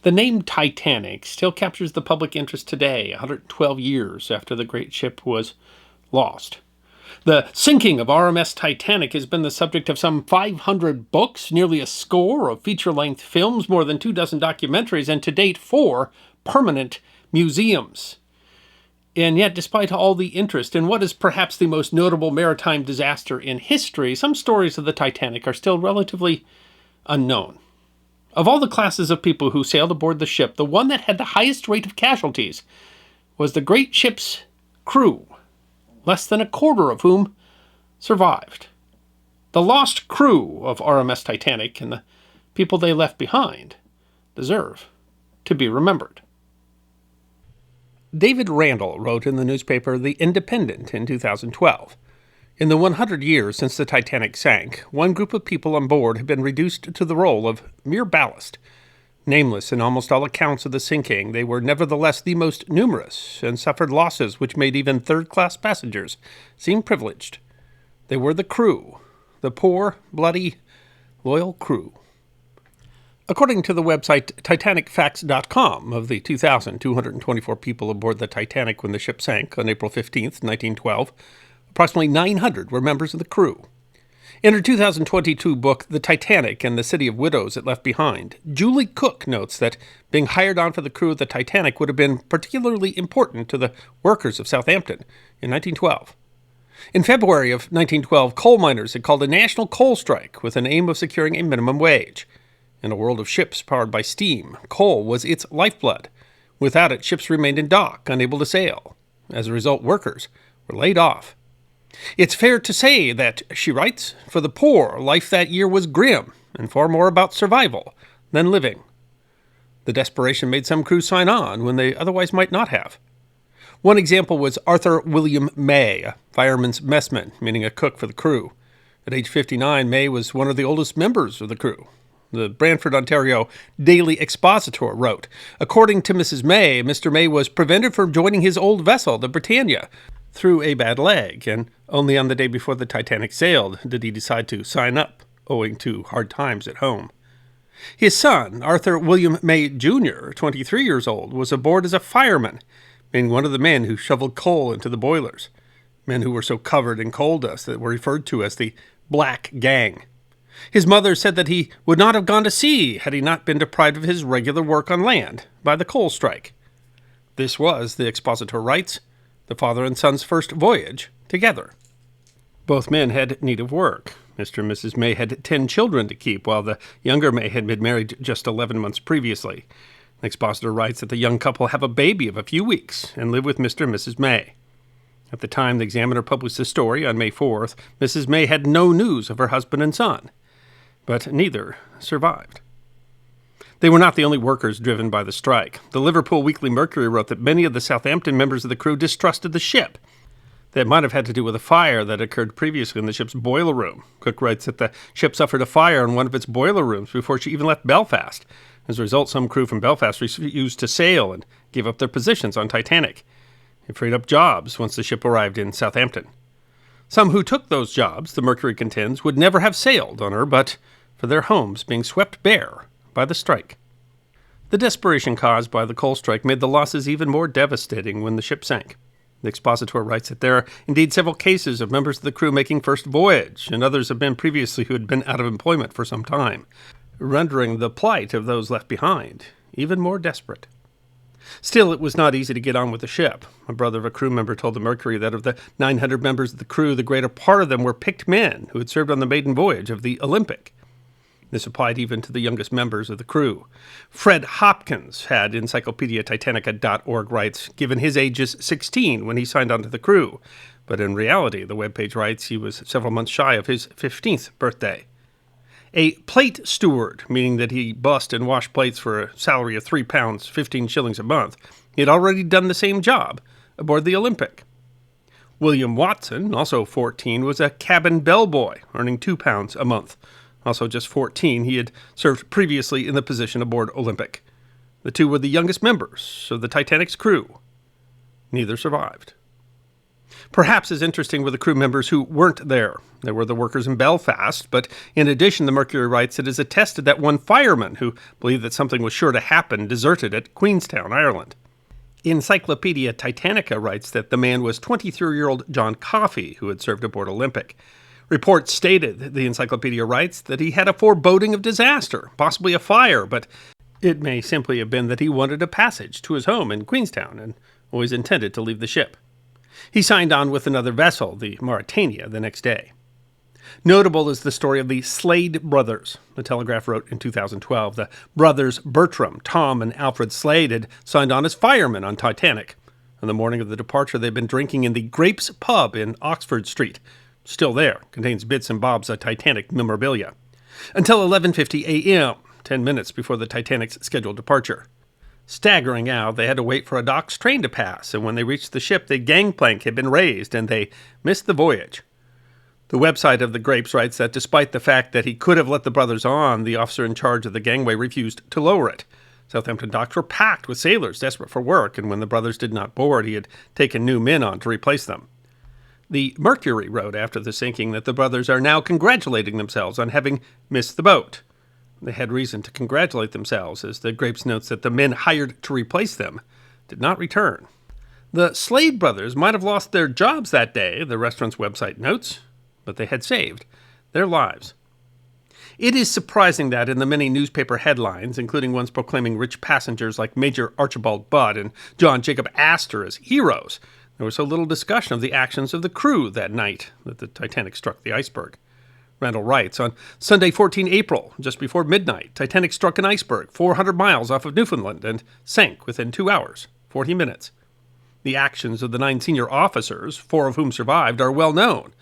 The name Titanic still captures the public interest today, 112 years after the great ship was lost. The sinking of RMS Titanic has been the subject of some 500 books, nearly a score of feature-length films, more than 24 documentaries, and to date 4 permanent museums. And yet, despite all the interest in what is perhaps the most notable maritime disaster in history, some stories of the Titanic are still relatively unknown. Of all the classes of people who sailed aboard the ship, the one that had the highest rate of casualties was the great ship's crew, less than a quarter of whom survived. The lost crew of RMS Titanic and the people they left behind deserve to be remembered. David Randall wrote in the newspaper The Independent in 2012, "In the 100 years since the Titanic sank, one group of people on board have been reduced to the role of mere ballast. Nameless in almost all accounts of the sinking, they were nevertheless the most numerous, and suffered losses which made even third-class passengers seem privileged. They were the crew, the poor, bloody, loyal crew." According to the website TitanicFacts.com, of the 2,224 people aboard the Titanic when the ship sank on April 15, 1912, approximately 900 were members of the crew. In her 2022 book, The Titanic and the City of Widows It Left Behind, Julie Cook notes that being hired on for the crew of the Titanic would have been particularly important to the workers of Southampton in 1912. In February of 1912, coal miners had called a national coal strike with an aim of securing a minimum wage. In a world of ships powered by steam, coal was its lifeblood. Without it, ships remained in dock, unable to sail. As a result, workers were laid off. "It's fair to say that," she writes, "for the poor, life that year was grim and far more about survival than living. The desperation made some crews sign on when they otherwise might not have." One example was Arthur William May, a fireman's messman, meaning a cook for the crew. At age 59, May was one of the oldest members of the crew. The Brantford, Ontario Daily Expositor wrote, "According to Mrs. May, Mr. May was prevented from joining his old vessel, the Britannia, through a bad leg, and only on the day before the Titanic sailed did he decide to sign up, owing to hard times at home." His son, Arthur William May, Jr., 23 years old, was aboard as a fireman, being one of the men who shoveled coal into the boilers, men who were so covered in coal dust that were referred to as the Black Gang. His mother said that he would not have gone to sea had he not been deprived of his regular work on land by the coal strike. This was, the expositor writes, the father and son's first voyage together. Both men had need of work. Mr. and Mrs. May had 10 children to keep, while the younger May had been married just 11 months previously. The expositor writes that the young couple have a baby of a few weeks and live with Mr. and Mrs. May. At the time the Examiner published the story on May 4th, Mrs. May had no news of her husband and son, but neither survived. They were not the only workers driven by the strike. The Liverpool Weekly Mercury wrote that many of the Southampton members of the crew distrusted the ship. That might have had to do with a fire that occurred previously in the ship's boiler room. Cook writes that the ship suffered a fire in one of its boiler rooms before she even left Belfast. As a result, some crew from Belfast refused to sail and gave up their positions on Titanic. It freed up jobs once the ship arrived in Southampton. Some who took those jobs, the Mercury contends, would never have sailed on her, but for their homes being swept bare by the strike. The desperation caused by the coal strike made the losses even more devastating when the ship sank. The expositor writes that there are indeed several cases of members of the crew making first voyage, and others have been previously who had been out of employment for some time, rendering the plight of those left behind even more desperate. Still, it was not easy to get on with the ship. A brother of a crew member told the Mercury that of the 900 members of the crew, the greater part of them were picked men who had served on the maiden voyage of the Olympic. This applied even to the youngest members of the crew. Fred Hopkins had, encyclopediatitanica.org writes, given his age as 16 when he signed on to the crew, but in reality, the webpage writes, he was several months shy of his 15th birthday. A plate steward, meaning that he bussed and washed plates for a salary of £3, 15 shillings a month, he had already done the same job aboard the Olympic. William Watson, also 14, was a cabin bellboy, earning £2 a month. Also just 14, he had served previously in the position aboard Olympic. The two were the youngest members of the Titanic's crew. Neither survived. Perhaps as interesting were the crew members who weren't there. There were the workers in Belfast, but in addition, the Mercury writes it is attested that one fireman who believed that something was sure to happen deserted at Queenstown, Ireland. Encyclopedia Titanica writes that the man was 23-year-old John Coffey, who had served aboard Olympic. Reports stated, the encyclopedia writes, that he had a foreboding of disaster, possibly a fire, but it may simply have been that he wanted a passage to his home in Queenstown and always intended to leave the ship. He signed on with another vessel, the Mauretania, the next day. Notable is the story of the Slade brothers. The Telegraph wrote in 2012, the brothers Bertram, Tom, and Alfred Slade had signed on as firemen on Titanic. On the morning of the departure, they'd been drinking in the Grapes pub in Oxford Street. Still there, contains bits and bobs of Titanic memorabilia. Until 11:50 a.m., 10 minutes before the Titanic's scheduled departure. Staggering out, they had to wait for a dock's train to pass, and when they reached the ship, the gangplank had been raised, and they missed the voyage. The website of the Grapes writes that despite the fact that he could have let the brothers on, the officer in charge of the gangway refused to lower it. Southampton docks were packed with sailors desperate for work, and when the brothers did not board, he had taken new men on to replace them. The Mercury wrote after the sinking that the brothers are now congratulating themselves on having missed the boat. They had reason to congratulate themselves, as the Grapes notes that the men hired to replace them did not return. The Slade brothers might have lost their jobs that day, the restaurant's website notes, but they had saved their lives. It is surprising that in the many newspaper headlines, including ones proclaiming rich passengers like Major Archibald Budd and John Jacob Astor as heroes, there was so little discussion of the actions of the crew that night that the Titanic struck the iceberg. Randall writes, on Sunday, 14 April, just before midnight, Titanic struck an iceberg 400 miles off of Newfoundland and sank within 2 hours, 40 minutes. The actions of the 9 senior officers, 4 of whom survived, are well known.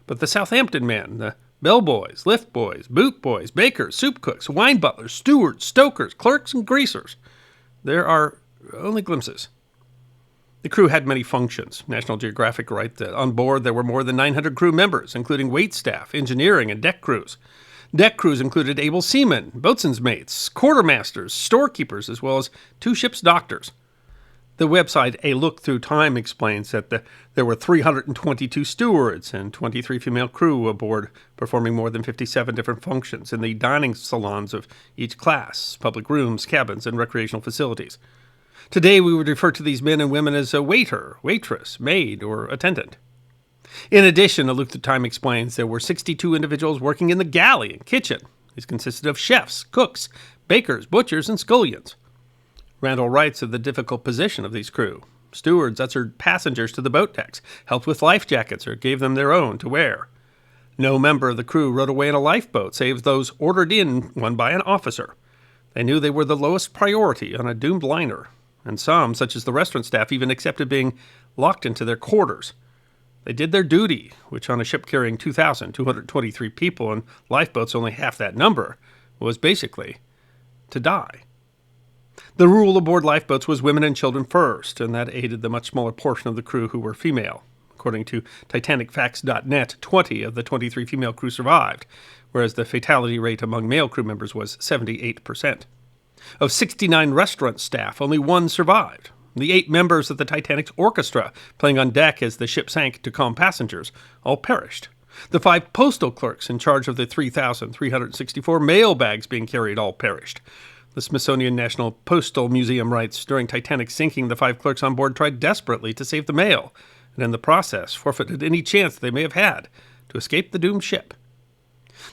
But the Southampton men, the bellboys, lift boys, boot boys, bakers, soup cooks, wine butlers, stewards, stokers, clerks, and greasers, there are only glimpses. The crew had many functions. National Geographic writes that on board there were more than 900 crew members, including waitstaff, engineering, and deck crews. Deck crews included able seamen, boatswain's mates, quartermasters, storekeepers, as well as 2 ship's doctors. The website A Look Through Time explains that there were 322 stewards and 23 female crew aboard, performing more than 57 different functions in the dining salons of each class, public rooms, cabins, and recreational facilities. Today, we would refer to these men and women as a waiter, waitress, maid, or attendant. In addition, A Look Through Time explains there were 62 individuals working in the galley and kitchen. These consisted of chefs, cooks, bakers, butchers, and scullions. Randall writes of the difficult position of these crew. Stewards ushered passengers to the boat decks, helped with life jackets, or gave them their own to wear. No member of the crew rowed away in a lifeboat, save those ordered in one by an officer. They knew they were the lowest priority on a doomed liner, and some, such as the restaurant staff, even accepted being locked into their quarters. They did their duty, which on a ship carrying 2,223 people and lifeboats only half that number, was basically to die. The rule aboard lifeboats was women and children first, and that aided the much smaller portion of the crew who were female. According to TitanicFacts.net, 20 of the 23 female crew survived, whereas the fatality rate among male crew members was 78%. Of 69 restaurant staff, only 1 survived. The 8 members of the Titanic's orchestra, playing on deck as the ship sank to calm passengers, all perished. The 5 postal clerks in charge of the 3,364 mail bags being carried all perished. The Smithsonian National Postal Museum writes, during Titanic's sinking, the 5 clerks on board tried desperately to save the mail, and in the process forfeited any chance they may have had to escape the doomed ship.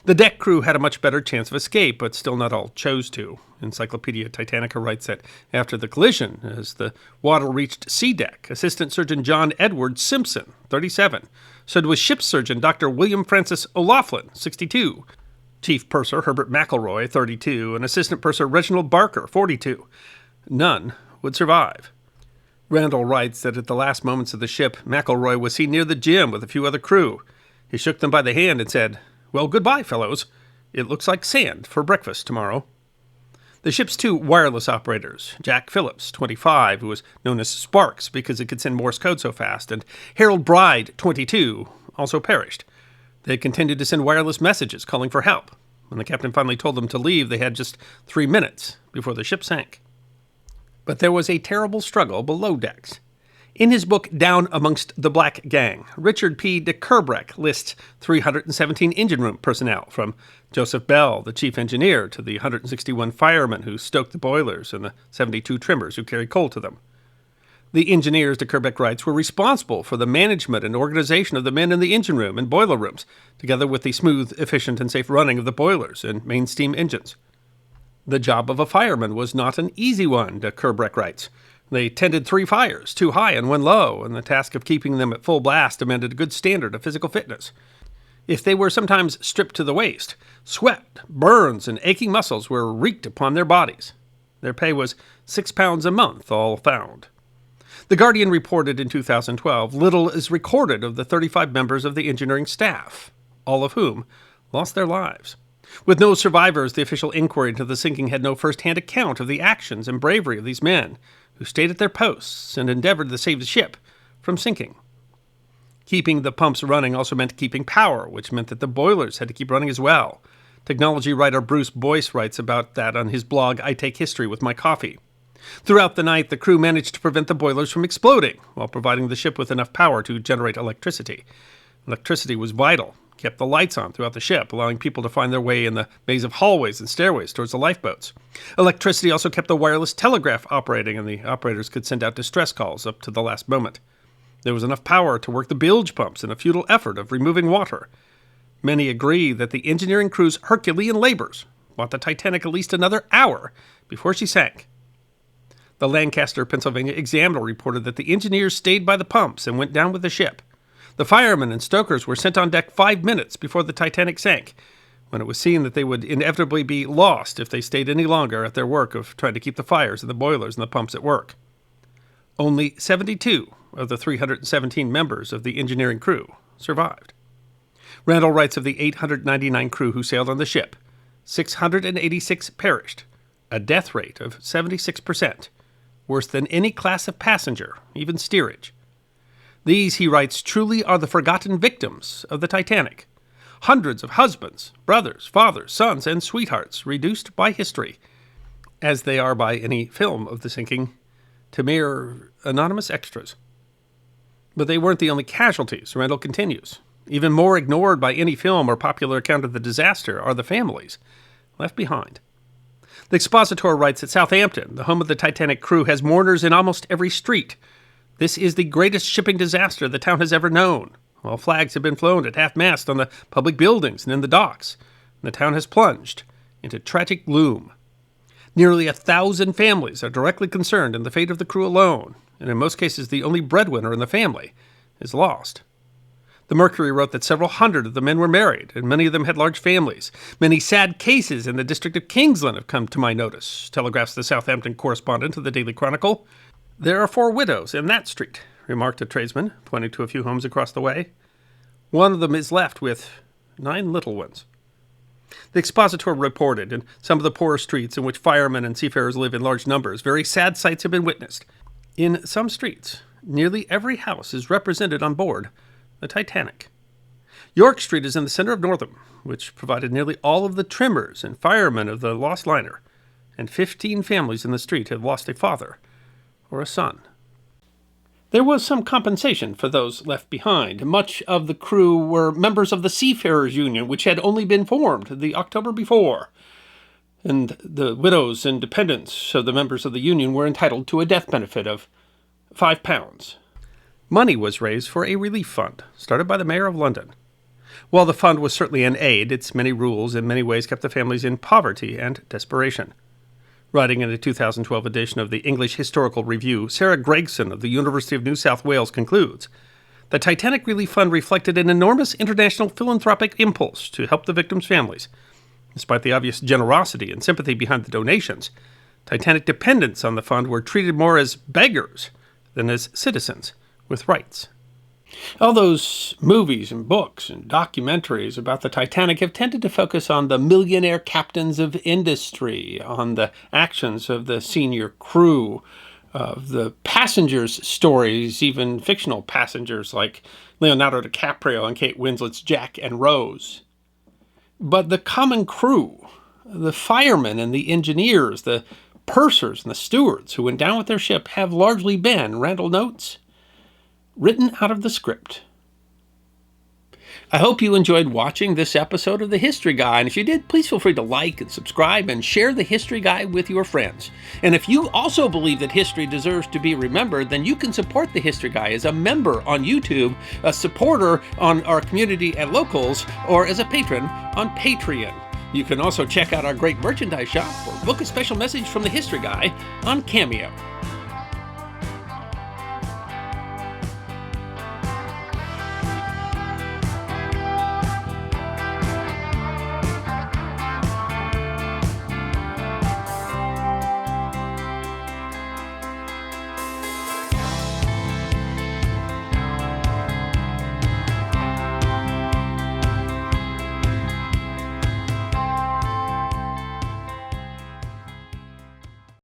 The deck crew had a much better chance of escape, but still not all chose to. Encyclopedia Titanica writes that after the collision, as the water reached sea deck, Assistant Surgeon John Edward Simpson, 37, stood with Ship's Surgeon Dr. William Francis O'Loughlin, 62, Chief Purser Herbert McElroy, 32, and Assistant Purser Reginald Barker, 42. None would survive. Randall writes that at the last moments of the ship, McElroy was seen near the gym with a few other crew. He shook them by the hand and said, "Well, goodbye, fellows. It looks like sand for breakfast tomorrow." The ship's 2 wireless operators, Jack Phillips, 25, who was known as Sparks because he could send Morse code so fast, and Harold Bride, 22, also perished. They had continued to send wireless messages calling for help. When the captain finally told them to leave, they had just 3 minutes before the ship sank. But there was a terrible struggle below decks. In his book Down Amongst the Black Gang, Richard P. de Kerbreck lists 317 engine room personnel, from Joseph Bell, the chief engineer, to the 161 firemen who stoked the boilers and the 72 trimmers who carried coal to them. The engineers, de Kerbreck writes, were responsible for the management and organization of the men in the engine room and boiler rooms, together with the smooth, efficient, and safe running of the boilers and main steam engines. The job of a fireman was not an easy one, de Kerbreck writes. They tended 3 fires, 2 high and 1 low, and the task of keeping them at full blast demanded a good standard of physical fitness. If they were sometimes stripped to the waist, sweat, burns, and aching muscles were wreaked upon their bodies. Their pay was £6 a month, all found. The Guardian reported in 2012, little is recorded of the 35 members of the engineering staff, all of whom lost their lives. With no survivors, the official inquiry into the sinking had no first-hand account of the actions and bravery of these men, who stayed at their posts and endeavored to save the ship from sinking. Keeping the pumps running also meant keeping power, which meant that the boilers had to keep running as well. Technology writer Bruce Boyce writes about that on his blog, I Take History with My Coffee. Throughout the night, the crew managed to prevent the boilers from exploding, while providing the ship with enough power to generate electricity. Electricity was vital, kept the lights on throughout the ship, allowing people to find their way in the maze of hallways and stairways towards the lifeboats. Electricity also kept the wireless telegraph operating, and the operators could send out distress calls up to the last moment. There was enough power to work the bilge pumps in a futile effort of removing water. Many agree that the engineering crew's Herculean labors bought the Titanic at least another hour before she sank. The Lancaster, Pennsylvania Examiner reported that the engineers stayed by the pumps and went down with the ship. The firemen and stokers were sent on deck 5 minutes before the Titanic sank, when it was seen that they would inevitably be lost if they stayed any longer at their work of trying to keep the fires and the boilers and the pumps at work. Only 72 of the 317 members of the engineering crew survived. Randall writes of the 899 crew who sailed on the ship, 686 perished, a death rate of 76%, worse than any class of passenger, even steerage. These, he writes, truly are the forgotten victims of the Titanic. Hundreds of husbands, brothers, fathers, sons, and sweethearts reduced by history, as they are by any film of the sinking, to mere anonymous extras. But they weren't the only casualties, Randall continues. Even more ignored by any film or popular account of the disaster are the families left behind. The expositor writes that Southampton, the home of the Titanic crew, has mourners in almost every street. This is the greatest shipping disaster the town has ever known. While flags have been flown at half-mast on the public buildings and in the docks, the town has plunged into tragic gloom. Nearly 1,000 families are directly concerned in the fate of the crew alone, and in most cases the only breadwinner in the family is lost. The Mercury wrote that several hundred of the men were married, and many of them had large families. Many sad cases in the district of Kingsland have come to my notice, telegraphs the Southampton correspondent of the Daily Chronicle. There are 4 widows in that street, remarked a tradesman, pointing to a few homes across the way. One of them is left with 9 little ones. The expositor reported in some of the poorer streets in which firemen and seafarers live in large numbers, very sad sights have been witnessed. In some streets, nearly every house is represented on board the Titanic. York Street is in the center of Northam, which provided nearly all of the trimmers and firemen of the lost liner, and 15 families in the street have lost a father or a son. There was some compensation for those left behind. Much of the crew were members of the Seafarers Union, which had only been formed the October before, and the widows and dependents of the members of the union were entitled to a death benefit of £5. Money was raised for a relief fund, started by the Mayor of London. While the fund was certainly an aid, its many rules in many ways kept the families in poverty and desperation. Writing in a 2012 edition of the English Historical Review, Sarah Gregson of the University of New South Wales concludes, the Titanic Relief Fund reflected an enormous international philanthropic impulse to help the victims' families. Despite the obvious generosity and sympathy behind the donations, Titanic dependents on the fund were treated more as beggars than as citizens with rights. All those movies and books and documentaries about the Titanic have tended to focus on the millionaire captains of industry, on the actions of the senior crew, of the passengers' stories, even fictional passengers like Leonardo DiCaprio and Kate Winslet's Jack and Rose. But the common crew, the firemen and the engineers, the pursers and the stewards who went down with their ship have largely been, Randall notes, written out of the script. I hope you enjoyed watching this episode of The History Guy, and if you did, please feel free to like and subscribe and share The History Guy with your friends. And if you also believe that history deserves to be remembered, then you can support The History Guy as a member on YouTube, a supporter on our community at Locals, or as a patron on Patreon. You can also check out our great merchandise shop or book a special message from The History Guy on Cameo.